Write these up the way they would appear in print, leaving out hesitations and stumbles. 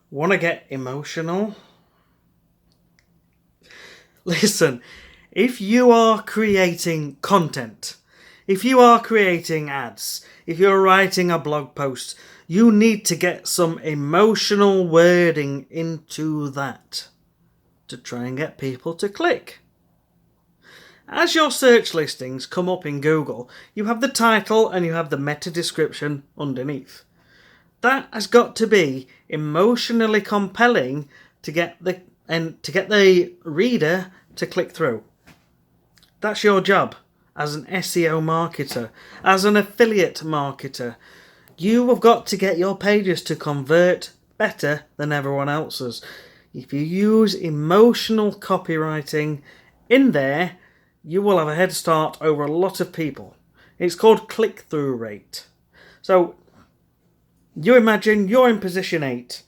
Want to get emotional? Listen, if you are creating content, if you are creating ads, if you're writing a blog post, you need to get some emotional wording into that to try and get people to click. As your search listings come up in Google, you have the title and you have the meta description underneath. That has got to be emotionally compelling to get the reader to click through. That's your job as an SEO marketer, as an affiliate marketer. You have got to get your pages to convert better than everyone else's. If you use emotional copywriting in there, you will have a head start over a lot of people. It's called click-through rate. So you imagine you're in position 8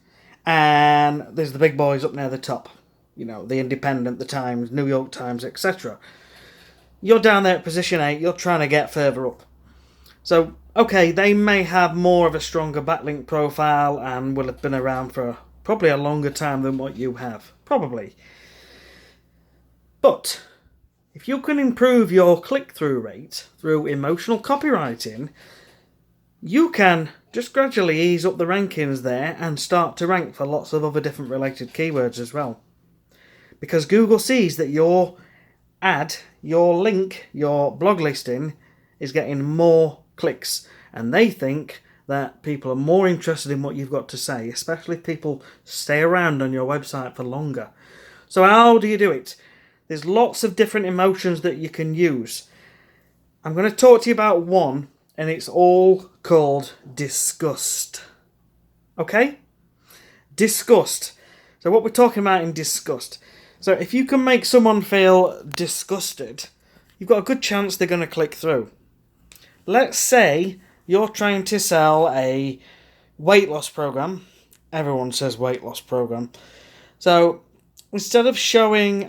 and there's the big boys up near the top. You know, the Independent, the Times, New York Times, etc. You're down there at position 8, you're trying to get further up. So, okay, they may have more of a stronger backlink profile and will have been around for probably a longer time than what you have. Probably. But if you can improve your click-through rate through emotional copywriting, you can just gradually ease up the rankings there and start to rank for lots of other different related keywords as well. Because Google sees that your ad, your link, your blog listing is getting more clicks, and they think that people are more interested in what you've got to say, especially if people stay around on your website for longer. So how do you do it? There's lots of different emotions that you can use. I'm going to talk to you about one, and it's all called disgust. Okay? Disgust. So what we're talking about in disgust. So if you can make someone feel disgusted, you've got a good chance they're going to click through. Let's say you're trying to sell a weight loss program. Everyone says weight loss program. So instead of showing,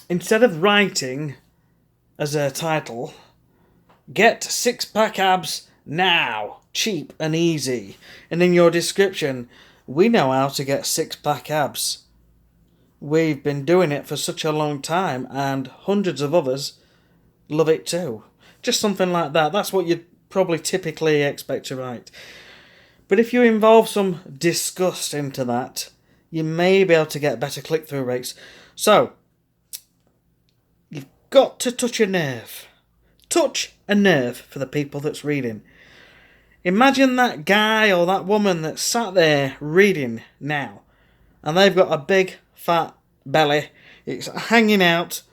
instead of writing as a title, get 6-pack abs now, cheap and easy. And in your description, we know how to get 6-pack abs. We've been doing it for such a long time and hundreds of others love it too. Just something like that. That's what you'd probably typically expect to write. But if you involve some disgust into that, you may be able to get better click-through rates. So, you've got to touch a nerve. Touch a nerve for the people that's reading. Imagine that guy or that woman that's sat there reading now, and they've got a big fat belly. It's hanging out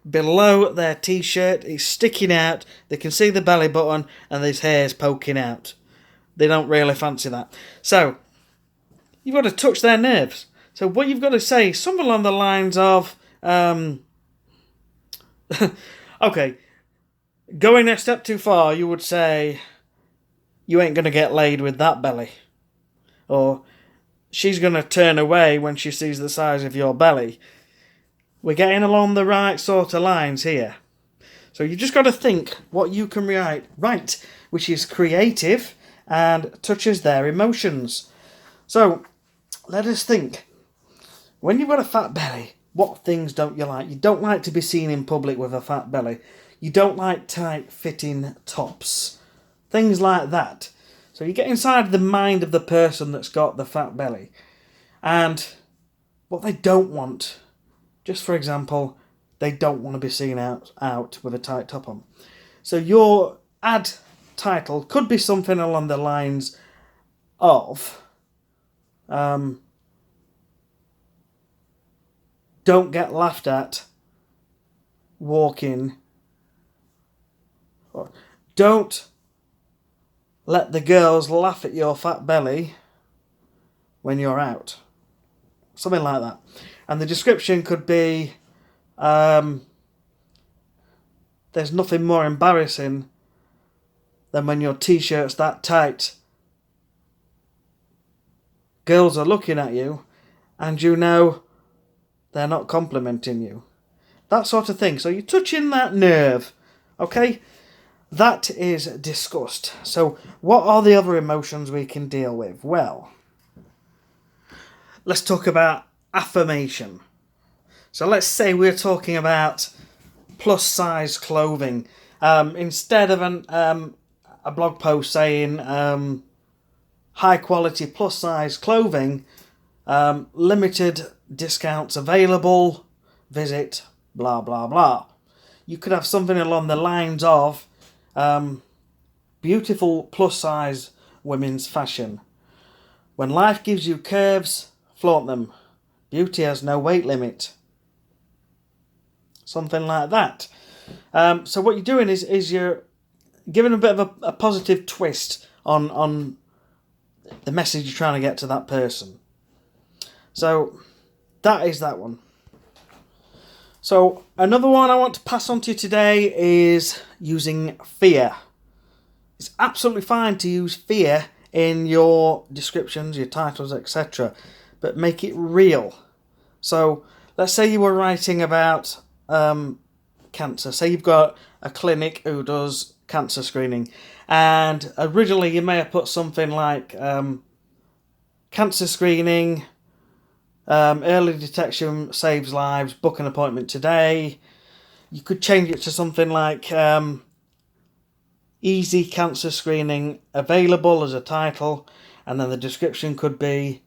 below their t-shirt. It's sticking out. They can see the belly button and there's hairs poking out. They don't really fancy that. So you've got to touch their nerves. So what you've got to say is something along the lines of, okay, going a step too far, you would say, you ain't going to get laid with that belly. Or, she's going to turn away when she sees the size of your belly. We're getting along the right sort of lines here. So you've just got to think what you can write, which is creative and touches their emotions. So, let us think. When you've got a fat belly, what things don't you like? You don't like to be seen in public with a fat belly. You don't like tight-fitting tops. Things like that. So you get inside the mind of the person that's got the fat belly. And what they don't want, just for example, they don't want to be seen out with a tight top on. So your ad title could be something along the lines of, don't get laughed at walking, or don't let the girls laugh at your fat belly when you're out. Something like that. And the description could be, there's nothing more embarrassing than when your t-shirt's that tight. Girls are looking at you and you know they're not complimenting you. That sort of thing. So you're touching that nerve. Okay? that is discussed. So what are the other emotions we can deal with? Well, let's talk about affirmation. So let's say we're talking about plus size clothing. Instead of a blog post saying high quality plus size clothing, limited discounts available, visit blah blah blah. You could have something along the lines of beautiful plus size women's fashion. When life gives you curves, flaunt them. Beauty has no weight limit. Something like that. So what you're doing is you're giving a bit of a positive twist on the message you're trying to get to that person. So that is that one. So another one I want to pass on to you today is using fear. It's absolutely fine to use fear in your descriptions, your titles, etc., but make it real. So let's say you were writing about cancer. Say you've got a clinic who does cancer screening, and originally you may have put something like cancer screening, early detection saves lives, book an appointment today. You could change it to something like easy cancer screening available as a title, and then the description could be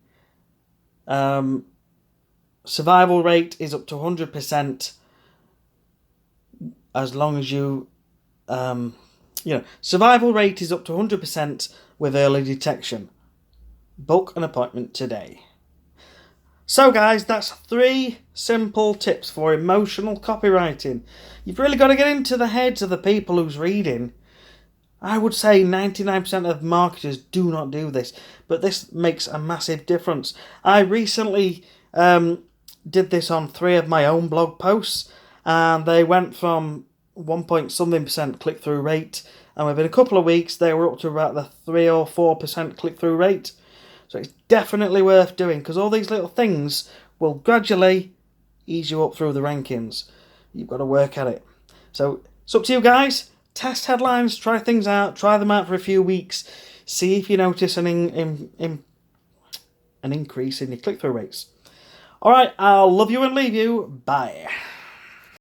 survival rate is up to 100% as long as survival rate is up to 100% with early detection. Book an appointment today. So guys, that's 3 simple tips for emotional copywriting. You've really got to get into the heads of the people who's reading. I would say 99% of marketers do not do this, but this makes a massive difference. I recently did this on 3 of my own blog posts, and they went from 1 point something% click-through rate, and within a couple of weeks they were up to about the 3 or 4% click-through rate. So it's definitely worth doing, because all these little things will gradually ease you up through the rankings. You've got to work at it. So it's up to you guys. Test headlines, try things out, try them out for a few weeks, see if you notice an increase in your click-through rates. Alright, I'll love you and leave you. Bye.